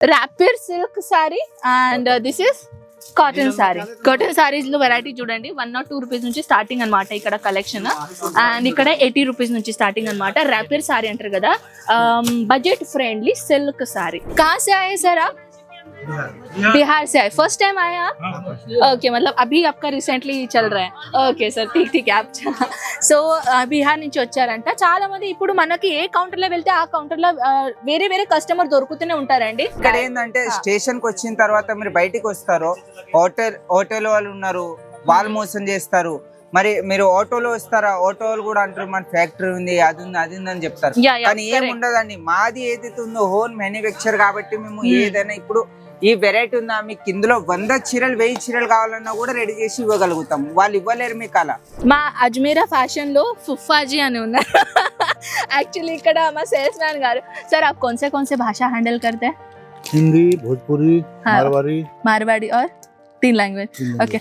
రాపిర్ silk sari and this is cotton sari. Cotton saris లో variety చూడండి, 102 rupees నుంచి స్టార్టింగ్ అనమాట ఇక్కడ కలెక్షన్. అండ్ ఇక్కడ 80 రూపీస్ నుంచి స్టార్టింగ్ అనమాట. రాపిర్ సారీ అంటారు కదా, बजट फ्रेंडली सिल्क साड़ी. कहाँ से आए सर आप? बिहार से आए. फर्स्ट टाइम आए आप? ओके, मतलब अभी आपका रिसेंटली चल रहा है. ఓకే సార్, ఠీక్ ఠీక్ యాప్. సో బీహార్ నుంచి వచ్చారంట. చాలా మంది ఇప్పుడు మనకి ఏ కౌంటర్ లో వెళ్తే ఆ కౌంటర్ లో వేరే వేరే కస్టమర్ దొరుకుతూనే ఉంటారండి. ఇక్కడ ఏంటంటే స్టేషన్ కి వచ్చిన తర్వాత మీరు బయటికి వస్తారు, హోటల్ వాళ్ళు ఉన్నారు, వాళ్ళు మోసం చేస్తారు. మరి మీరు ఆటోలో వస్తారా, ఆటో వాళ్ళు కూడా అంటారు మన ఫ్యాక్టరీ ఉంది, అది ఉంది, అది ఉంది అని చెప్తారు. కానీ ఏం ఉండదండి, మాది ఏదైతే ఉందో హోమ్ మ్యానుఫ్యాక్చర్ కాబట్టి మేము ఏదైనా ఇప్పుడు ఈ వెరైటీ ఉందా మీకు, ఇందులో 100 చీరలు 1000 చీరలు కావాలన్నా కూడా రెడీ చేసి ఇవ్వగలుగుతాం. వాళ్ళు ఇవ్వలేరు మీకు అలా. మా అజ్మీరా ఫ్యాషన్ లో ఫుఫాజీ అని ఉన్నారు యాక్చువల్లీ ఇక్కడ మా సేల్స్ మ్యాన్ గారు. सर आप कौन से भाषा हैंडल करते हैं? हिंदी, भोजपुरी, मारवाड़ी और 3 లాంగ్వేజ్. ఓకే,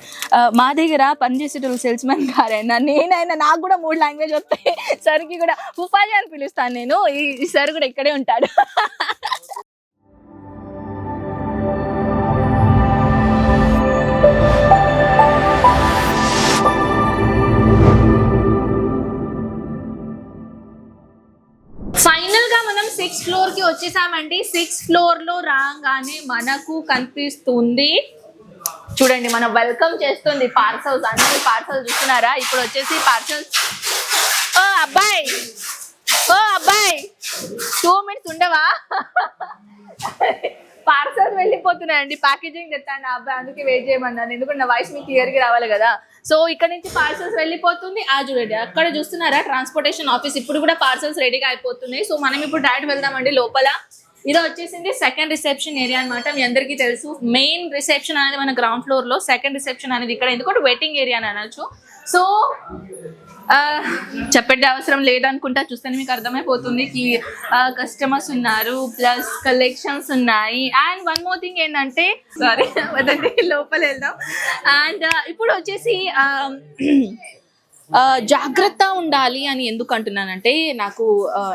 మా దగ్గర పనిచేసేటోళ్ళు సేల్స్ మ్యాన్ గారైనా నేనైనా నాకు కూడా 3 లాంగ్వేజ్ వస్తాయి. సర్కి కూడా ఫుఫాజీ అని పిలుస్తాను నేను. ఈ సార్ కూడా ఇక్కడే ఉంటాడు. ఫైనల్ గా మనం 6th ఫ్లోర్ కి వచ్చేసామండి. 6th ఫ్లోర్ లో రాగానే మనకు కనిపిస్తుంది చూడండి, మన వెల్కమ్ చేస్తుంది పార్సల్స్. అన్ని పార్సల్ చూస్తున్నారా? ఇప్పుడు వచ్చేసి పార్సల్స్. ఓ అబ్బాయి 2 మినిట్స్ ఉండవా? పార్సల్స్ వెళ్ళిపోతున్నాయండి. ప్యాకేజింగ్ తెస్తాను నా అబ్బాయి, అందుకే వెయిట్ చేయమన్నాను, ఎందుకంటే నా వాయిస్ మీకు క్లియర్ గా రావాలి కదా. సో ఇక్కడ నుంచి పార్సల్స్ వెళ్ళిపోతుంది. ఆ చూడండి అక్కడ చూస్తున్నారా, ట్రాన్స్పోర్టేషన్ ఆఫీస్. ఇప్పుడు కూడా పార్సల్స్ రెడీగా అయిపోతున్నాయి. సో మనం ఇప్పుడు డైరెక్ట్ వెళ్దామండి లోపల. ఇది వచ్చేసింది సెకండ్ రిసెప్షన్ ఏరియా అనమాట. మీ అందరికీ తెలుసు, మెయిన్ రిసెప్షన్ అనేది మన గ్రౌండ్ ఫ్లోర్ లో, సెకండ్ రిసెప్షన్ అనేది ఇక్కడ, ఎందుకంటే వెయిటింగ్ ఏరియా అని అనొచ్చు. సో చెప్పే అవసరం లేదనుకుంటా, చూస్తే మీకు అర్థమైపోతుంది కి కస్టమర్స్ ఉన్నారు, ప్లస్ కలెక్షన్స్ ఉన్నాయి. అండ్ వన్ మోర్ థింగ్ ఏంటంటే, సారీ వదండి లోపల వెళ్దాం. అండ్ ఇప్పుడు వచ్చేసి జాగ్రత్త ఉండాలి అని ఎందుకు అంటున్నానంటే, నాకు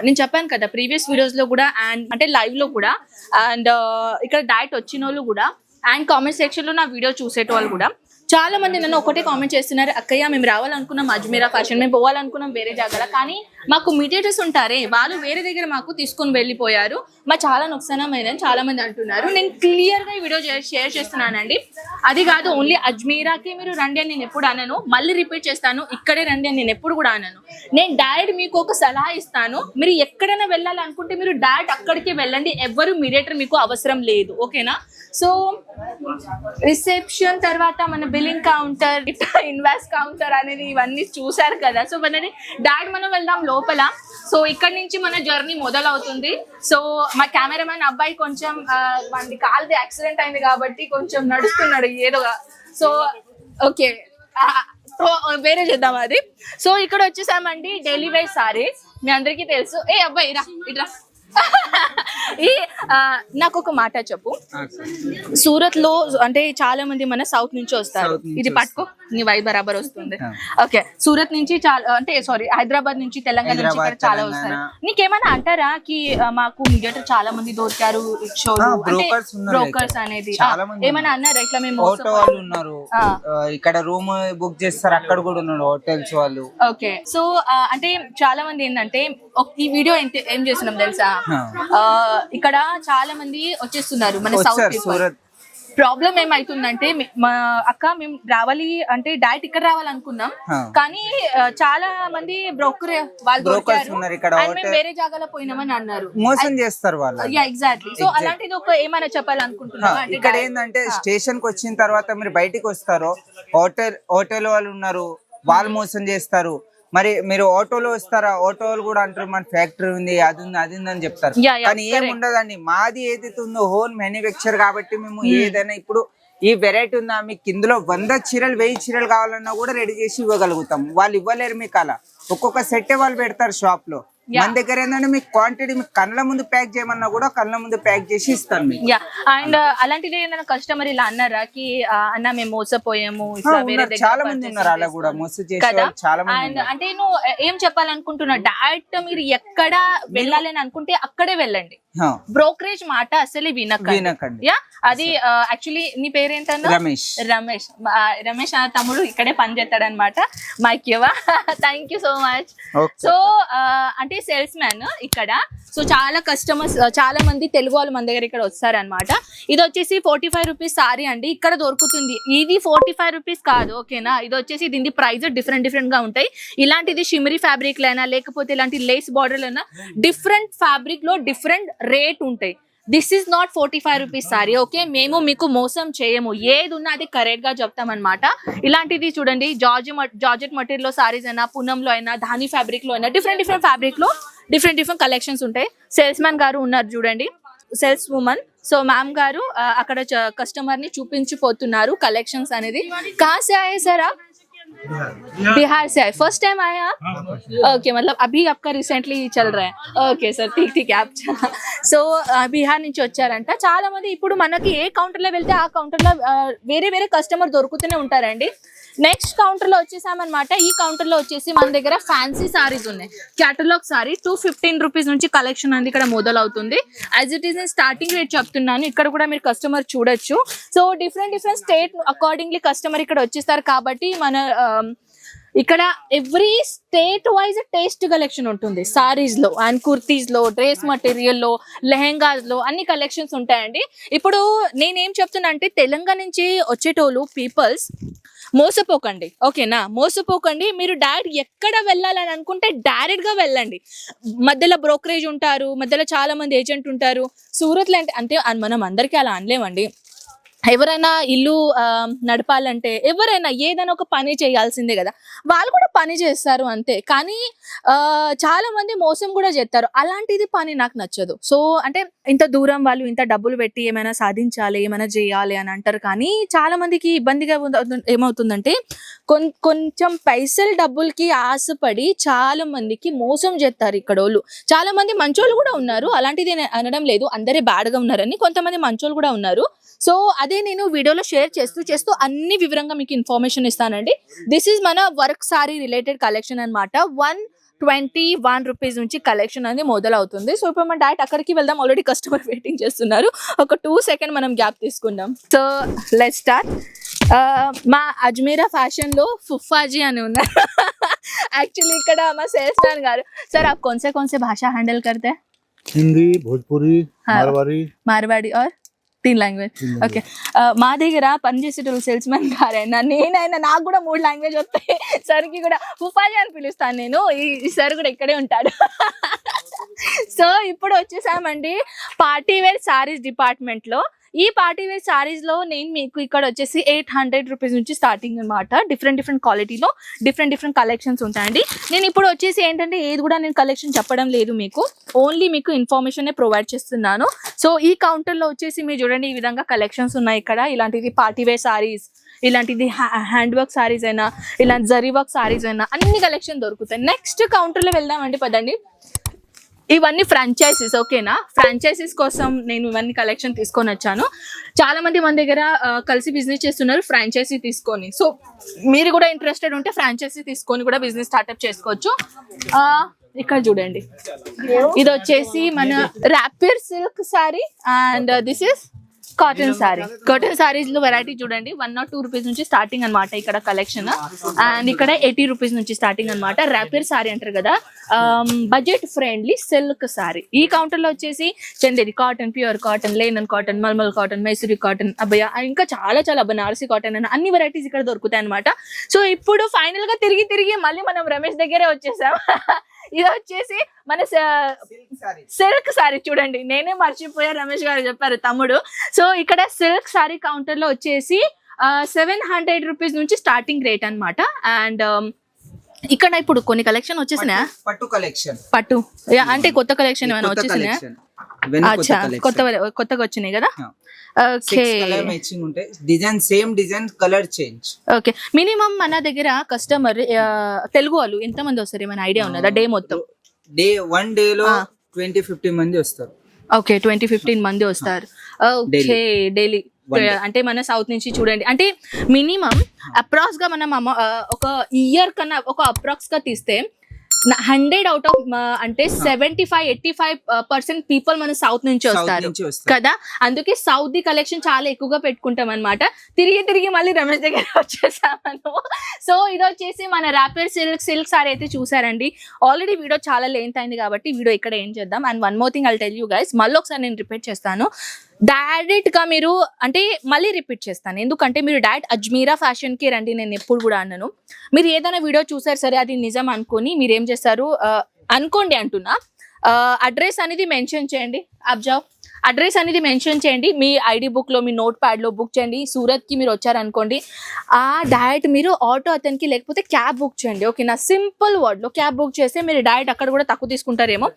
నేను చెప్పాను కదా ప్రీవియస్ వీడియోస్ లో కూడా, అండ్ అంటే లైవ్ లో కూడా, అండ్ ఇక్కడ డైరెక్ట్ వచ్చిన వాళ్ళు కూడా, అండ్ కామెంట్ సెక్షన్ లో నా వీడియో చూసేటోళ్ళు కూడా చాలా మంది నన్ను ఒకటే కామెంట్ చేస్తున్నారు, అక్కయ్య మేము రావాలనుకున్నాం అజ్మీరా ఫ్యాషన్, మేము పోవాలనుకున్నాం వేరే జాగాలో, కానీ మాకు మీడియేటర్స్ ఉంటారే వాళ్ళు వేరే దగ్గర మాకు తీసుకొని వెళ్ళిపోయారు, మా చాలా నుక్సానమైందని చాలా మంది అంటున్నారు. నేను క్లియర్ గా ఈ వీడియో షేర్ చేస్తున్నానండి. అది కాదు, ఓన్లీ అజ్మీరాకి మీరు రండి అని నేను ఎప్పుడు అనను, మళ్ళీ రిపీట్ చేస్తాను, ఇక్కడే రండి అని నేను ఎప్పుడు కూడా అనను. నేను డైరెక్ట్ మీకు ఒక సలహా ఇస్తాను, మీరు ఎక్కడైనా వెళ్ళాలనుకుంటే మీరు డైరెక్ట్ అక్కడికి వెళ్ళండి, ఎవరు మీడియేటర్ మీకు అవసరం లేదు, ఓకేనా? సో రిసెప్షన్ తర్వాత మన బిల్లింగ్ కౌంటర్, ఇన్వాయిస్ కౌంటర్ అనేది ఇవన్నీ చూసారు కదా. సో మనని డైరెక్ట్ మనం వెళ్దాం లోపల. సో ఇక్కడ నుంచి మన జర్నీ మొదలవుతుంది. సో మా కెమెరామెన్ అబ్బాయి కొంచెం మనది కాల్ది యాక్సిడెంట్ అయింది కాబట్టి కొంచెం నడుస్తున్నాడు ఏదోగా. సో ఓకే, వేరే చేద్దాం అది. సో ఇక్కడ వచ్చేసామండి డైలీ వేర్ సారీ, మీ అందరికీ తెలుసు. ఏ అబ్బాయి రా ఇట్రా. ఈ నాకు ఒక మాట చెప్పు, సూరత్ లో అంటే చాలా మంది మన సౌత్ నుంచి వస్తారు, ఇది పట్టుకో నీ వైబ్ బరాబర్ వస్తుంది. ఓకే, సూరత్ నుంచి చాలా అంటే సారీ హైదరాబాద్ నుంచి, తెలంగాణ నుంచి ఇక్కడ చాలా వస్తారు. నీకేమైనా అంటారా కి మాకు మీడియేటర్ చాలా మంది దొరికారు షోలు, అంటే బ్రోకర్స్ అనేది ఏమైనా అన్నారా? ఇట్లా మేము ఉన్నారు ఇక్కడ రూమ్ బుక్ చేస్తారు, అక్కడ కూడా ఉన్నారు హోటల్స్ వాళ్ళు. ఓకే, సో అంటే చాలా మంది ఏంటంటే ఈ వీడియో ఏం చేస్తున్నాం తెలుసా, ఇక్కడ చాలా మంది వచ్చేస్తున్నారు మన సౌత్. ప్రాబ్లం ఏమైతుందంటే, మా అక్క మేము రావాలి అంటే డైరెక్ట్ ఇక్కడ రావాలనుకున్నాం, కానీ చాలా మంది బ్రోకర్ వాళ్ళు వేరే జాగాలో పోయినామని అన్నారు, మోసం చేస్తారు వాళ్ళు. ఎగ్జాక్ట్లీ. సో అలాంటిది ఒక ఏమైనా చెప్పాలనుకుంటున్నాం. ఇక్కడ ఏంటంటే స్టేషన్ కి వచ్చిన తర్వాత మీరు బయటికి వస్తారు, హోటల్ వాళ్ళు ఉన్నారు, వాళ్ళు మోసం చేస్తారు. మరి మీరు ఆటోలో వస్తారా, ఆటో వాళ్ళు కూడా అంటారు మన ఫ్యాక్టరీ ఉంది, అది ఉంది, అది ఉంది అని చెప్తారు. కానీ ఏం ఉండదండి, మాది ఏదైతే ఉందో హోమ్ మ్యానుఫ్యాక్చర్ కాబట్టి మేము ఏదైనా ఇప్పుడు ఈ వెరైటీ ఉందా మీకు, ఇందులో 100 చీరలు 1000 చీరలు కావాలన్నా కూడా రెడీ చేసి ఇవ్వగలుగుతాం. వాళ్ళు ఇవ్వలేరు మీకు అలా, ఒక్కొక్క సెట్టే వాళ్ళు పెడతారు షాప్ లో. మన దగ్గర ఏంటంటే మీకు క్వాంటిటీ మీకు కళ్ళ ముందు ప్యాక్ చేయమన్నా కూడా కళ్ళ ముందు ప్యాక్ చేసి ఇస్తాను మీకు. అండ్ అలాంటిది ఏదైనా కస్టమర్ ఇలా అన్నారా కి అన్న మేము మోసపోయాము, చాలా మంది ఉన్నారు అలా కూడా మోసం చేసే చాలా మంది. అంటే నువ్వు ఏం చెప్పాలనుకుంటున్నా, డైరెక్ట్ మీరు ఎక్కడ వెళ్ళాలని అనుకుంటే అక్కడే వెళ్ళండి. బ్రోకరేజ్ మాట అసలు వినకండి. వినకండి. యా, అది యాక్చువల్లీ నీ పేరేంటన్నా? రమేష్. రమేష్ ఆ తమ్ముడు ఇక్కడే పని చేస్తాడు అనమాట. మైక్ ఇవ్వ. Thank you so much. So అంటే సేల్స్ మ్యాన్ ఇక్కడ. సో చాలా కస్టమర్స్, చాలా మంది తెలుగు వాళ్ళు మన దగ్గర ఇక్కడ వస్తారనమాట. ఇది వచ్చేసి 45 రూపీస్ సారీ అండి, ఇక్కడ దొరుకుతుంది. ఇది 45 రూపీస్ కాదు, ఓకేనా. ఇది వచ్చేసి దీని ప్రైస్ డిఫరెంట్ గా ఉంటాయి. ఇలాంటిది షిమరీ ఫ్యాబ్రిక్ లైనా లేకపోతే ఇలాంటి లేస్ బార్డర్ అయినా డిఫరెంట్ ఫ్యాబ్రిక్ లో డిఫరెంట్ రేట్ ఉంటాయి. This is not 45 rupees sorry, okay. మేము మీకు మోసం చేయము, ఏది ఉన్నా అది కరెక్ట్ గా చెప్తామన్నమాట. ఇలాంటిది చూడండి, జార్జెట్ మటీరియల్ లో సారీస్ అయినా, పూనంలో అయినా, ధాని ఫ్యాబ్రిక్ లో అయినా డిఫరెంట్ ఫ్యాబ్రిక్ లో డిఫరెంట్ కలెక్షన్స్ ఉంటాయి. సేల్స్ మ్యాన్ గారు ఉన్నారు చూడండి, సేల్స్ ఉమెన్. సో మ్యామ్ గారు అక్కడ కస్టమర్ ని చూపించిపోతున్నారు కలెక్షన్స్ అనేది. कहाँ से आए सर आप? बिहार से आए, फर्स्ट टाइम आए आप? ओके, मतलब अभी आपका रिसेंटली चल रहा है. ఓకే సార్, ठीक है. సో బీహార్ నుంచి వచ్చారంట చాలా మంది. ఇప్పుడు మనకి ఏ కౌంటర్ లో వెళ్తే ఆ కౌంటర్ లో వేరే కస్టమర్ దొరుకుతూనే ఉంటారండి. నెక్స్ట్ కౌంటర్ లో వచ్చేసామన్నమాట. ఈ కౌంటర్ లో వచ్చేసి మన దగ్గర ఫ్యాన్సీ సారీస్ ఉన్నాయి. క్యాటలాగ్ సారీ 215 రూపీస్ నుంచి కలెక్షన్ అనేది ఇక్కడ మొదలవుతుంది. యాజ్ ఇట్ ఈస్ నేను స్టార్టింగ్ రేట్ చెప్తున్నాను, ఇక్కడ కూడా మీరు కస్టమర్ చూడొచ్చు. So different state accordingly customer ఇక్కడ వచ్చేస్తారు కాబట్టి మన ఇక్కడ every state wise taste collection ఉంటుంది. సారీస్ లో అండ్ కుర్తీస్ లో, డ్రెస్ మటీరియల్ లో, లెహెంగాస్ లో అన్ని కలెక్షన్స్ ఉంటాయండి. ఇప్పుడు నేనేం చెప్తున్నా అంటే తెలంగాణ నుంచి వచ్చేటోళ్ళు పీపుల్స్ మోసపోకండి, ఓకేనా. మోసపోకండి. మీరు డైరెక్ట్ ఎక్కడ వెళ్ళాలని అనుకుంటే డైరెక్ట్ గా వెళ్ళండి. మధ్యలో బ్రోకరేజ్ ఉంటారు, మధ్యలో చాలా మంది ఏజెంట్ ఉంటారు. సూరత్లో అంటే మనం అందరికీ అలా అనలేమండి. ఎవరైనా ఇల్లు నడపాలంటే, ఎవరైనా ఏదైనా ఒక పని చేయాల్సిందే కదా, వాళ్ళు కూడా పని చేస్తారు అంతే. కానీ చాలా మంది మోసం కూడా చేస్తారు. అలాంటిది పని నాకు నచ్చదు. సో అంటే ఇంత దూరం వాళ్ళు ఇంత డబ్బులు పెట్టి ఏమైనా సాధించాలి, ఏమైనా చేయాలి అని అంటారు. కానీ చాలా మందికి ఇబ్బందిగా ఏమవుతుందంటే కొంచెం పైసలు డబ్బులకి ఆశపడి చాలా మందికి మోసం చేస్తారు ఇక్కడ వాళ్ళు. చాలా మంది మంచోళ్ళు కూడా ఉన్నారు, అలాంటిది అనడం లేదు అందరే బ్యాడ్గా ఉన్నారని. కొంతమంది మంచోళ్ళు కూడా ఉన్నారు. సో అదే నేను వీడియోలో షేర్ చేస్తూ అన్ని వివరంగా మీకు ఇన్ఫర్మేషన్ ఇస్తానండి. దిస్ ఈజ్ మన వర్క్ సారీ రిలేటెడ్ కలెక్షన్ అనమాట. 121 రూపీస్ నుంచి కలెక్షన్ అనేది మొదలవుతుంది. సో ఇప్పుడు మనం డైరెక్ట్ అక్కడికి వెళ్దాం. ఆల్రెడీ కస్టమర్ వెయిటింగ్ చేస్తున్నారు. ఒక 2 సెకండ్ మనం గ్యాప్ తీసుకుందాం. So let's start. మా అజ్మీరా ఫ్యాషన్ లో ఫుఫాజీ అని ఉన్నారు. యాక్చువల్లీ ఇక్కడ మా సేల్స్ మ్యాన్ గారు. సార్ आप कौन से भाषा हैंडल करते हैं? हिंदी, भोजपुरी, मारवाड़ी और 3 లాంగ్వేజ్. ఓకే, మా దగ్గర పనిచేసేటోళ్ళు సేల్స్ మ్యాన్ గారైనా నేనైనా నాకు కూడా 3 లాంగ్వేజ్ వస్తాయి. సర్కి కూడా ఫుఫాజీ అని పిలుస్తాను నేను. ఈ సార్ కూడా ఇక్కడే ఉంటాడు. సో ఇప్పుడు వచ్చేసామండి పార్టీ వేర్ సారీస్ డిపార్ట్మెంట్ లో. ఈ పార్టీ వేర్ సారీస్ లో నేను మీకు ఇక్కడ వచ్చేసి 800 రూపీస్ నుంచి స్టార్టింగ్ అనమాట. డిఫరెంట్ క్వాలిటీలో డిఫరెంట్ కలెక్షన్స్ ఉంటాయండి. నేను ఇప్పుడు వచ్చేసి ఏంటంటే ఏది కూడా నేను కలెక్షన్ చెప్పడం లేదు మీకు, ఓన్లీ మీకు ఇన్ఫర్మేషన్ ప్రొవైడ్ చేస్తున్నాను. సో ఈ కౌంటర్ లో వచ్చేసి మీరు చూడండి ఈ విధంగా కలెక్షన్స్ ఉన్నాయి ఇక్కడ. ఇలాంటిది పార్టీ వేర్ సారీస్, ఇలాంటిది హ్యాండ్ వర్క్ సారీస్ అయినా, ఇలాంటి జరీ వర్క్ సారీస్ అయినా అన్ని కలెక్షన్ దొరుకుతాయి. నెక్స్ట్ కౌంటర్ లో వెళ్దామండి పదండి. ఇవన్నీ ఫ్రాంచైజీస్, ఓకేనా. ఫ్రాంచైజీస్ కోసం నేను ఇవన్నీ కలెక్షన్ తీసుకొని వచ్చాను. చాలా మంది మన దగ్గర కలిసి బిజినెస్ చేస్తున్నారు ఫ్రాంచైజీ తీసుకొని. సో మీరు కూడా ఇంట్రెస్టెడ్ ఉంటే ఫ్రాంచైజీ తీసుకొని కూడా బిజినెస్ స్టార్ట్అప్ చేసుకోవచ్చు. ఇక్కడ చూడండి, ఇది వచ్చేసి మన rapier silk sari and this is cotton sari. Cotton saris లో వెరైటీ చూడండి, 102 రూపీస్ నుంచి స్టార్టింగ్ అనమాట ఇక్కడ కలెక్షన్. అండ్ ఇక్కడ 80 రూపీస్ నుంచి స్టార్టింగ్ అనమాట. ర్యాపియర్ సారీ అంటారు కదా, బడ్జెట్ ఫ్రెండ్లీ సిల్క్ సారీ. ఈ కౌంటర్ లో వచ్చేసి Chanderi cotton, pure cotton, linen cotton, malmal cotton, Mysuri cotton, అబ్బయ్య ఇంకా చాలా బనారసి కాటన్ అని అన్ని వెరైటీస్ ఇక్కడ దొరుకుతాయి అనమాట. సో ఇప్పుడు ఫైనల్ గా తిరిగి మళ్ళీ మనం రమేష్ దగ్గరే వచ్చేసాం. ఇది వచ్చేసి మన సిల్క్ సారీ చూడండి, నేనే మర్చిపోయా, రమేష్ గారు చెప్పారు తమ్ముడు. సో ఇక్కడ సిల్క్ సారీ కౌంటర్ లో వచ్చేసి 700 రూపీస్ నుంచి స్టార్టింగ్ రేట్ అనమాట. అండ్ ఇక్కడ ఇప్పుడు కొన్ని కలెక్షన్ వచ్చేసినా, పట్టు అంటే కొత్త కలెక్షన్ ఏమైనా వచ్చేసినా? అచ్చా, కొత్తగా వచ్చినాయి కదా. Okay, okay. మినిమం మన దగ్గర కస్టమర్ తెలుగు వాళ్ళు ఎంత మంది వస్తారు ఏమైనా ఐడియా ఉన్నదా? డే మొత్తం వన్ డే లో 20-15 మంది వస్తారు. ఓకే, 20-15 మంది వస్తారు. Okay, daily. అంటే మన సౌత్ నుంచి చూడండి, అంటే మినిమం అప్రాక్స్ గా మనం ఒక ఇయర్ కన్నా ఒక అప్రాక్స్ గా తీస్తే 100 out of అంటే 75-85% పీపుల్ మన సౌత్ నుంచి వస్తారు కదా, అందుకే సౌత్ ది కలెక్షన్ చాలా ఎక్కువగా పెట్టుకుంటాం అనమాట. తిరిగి మళ్ళీ రమేష్ దగ్గర వచ్చేసాము. సో ఇది వచ్చేసి మన ర్యాపిడ్ సిల్క్ సారీ అయితే చూసారండి. ఆల్రెడీ వీడియో చాలా లెంత్ అయింది కాబట్టి వీడియో ఇక్కడ ఏం చేద్దాం. And one more thing I'll tell you guys, మళ్ళీ ఒకసారి నేను రిపీట్ చేస్తాను. డైరెక్ట్ గా మీరు అంటే మళ్ళీ రిపీట్ చేస్తాను, ఎందుకంటే మీరు డైరెక్ట్ అజ్మీరా ఫ్యాషన్ కి రండి. నేను ఎప్పుడు కూడా అన్నాను, మీరు ఏదైనా వీడియో చూసారు సరే అది నిజం అనుకొని మీరు ఏం చేస్తారు అనుకోండి అంటున్నా, అడ్రస్ అనేది మెన్షన్ చేయండి. అబ్జావ్ అడ్రస్ అనేది మెన్షన్ చేయండి, మీ ఐడి బుక్ లో మీ నోట్ ప్యాడ్ లో బుక్ చేయండి. సూరత్ కి మీరు వచ్చారనుకోండి, డైరెక్ట్ మీరు ఆటో అతనికి లేకపోతే క్యాబ్ బుక్ చేయండి. ఓకేనా, సింపుల్ వర్డ్ లో క్యాబ్ బుక్ చేస్తే మీరు డైరెక్ట్ అక్కడ కూడా తక్కువ తీసుకుంటారేమో.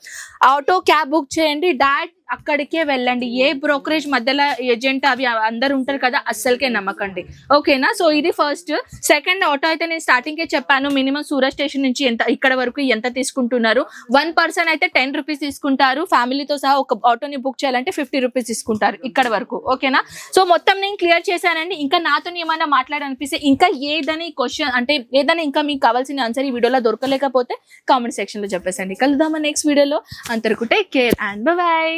ఆటో క్యాబ్ బుక్ చేయండి, డైరెక్ట్ అక్కడికే వెళ్ళండి. ఏ బ్రోకరేజ్ మధ్యలో ఏజెంట్ అవి అందరు ఉంటారు కదా, అస్సలకే నమ్మకండి. ఓకేనా, సో ఇది ఫస్ట్. సెకండ్, ఆటో అయితే నేను స్టార్టింగ్ కే చెప్పాను, మినిమం సూరత్ స్టేషన్ నుంచి ఎంత ఇక్కడ వరకు ఎంత తీసుకుంటున్నారు. 1 person అయితే 10 రూపీస్ తీసుకుంటారు. ఫ్యామిలీతో సహా ఒక ఆటోని బుక్ చేయాలంటే 50 రూపీస్ తీసుకుంటారు ఇక్కడ వరకు. ఓకేనా, సో మొత్తం నేను క్లియర్ చేశానండి. ఇంకా నాతో ఏమైనా మాట్లాడాలనిపిస్తే, ఇంకా ఏదైనా క్వశ్చన్ అంటే ఏదైనా ఇంకా మీకు కావాల్సిన ఆన్సర్ ఈ వీడియోలో దొరకలేకపోతే కామెంట్ సెక్షన్ లో చెప్పేసండి. కలుద్దామా నెక్స్ట్ వీడియోలో. అంతవరకు టేక్ కేర్ అండ్ బై.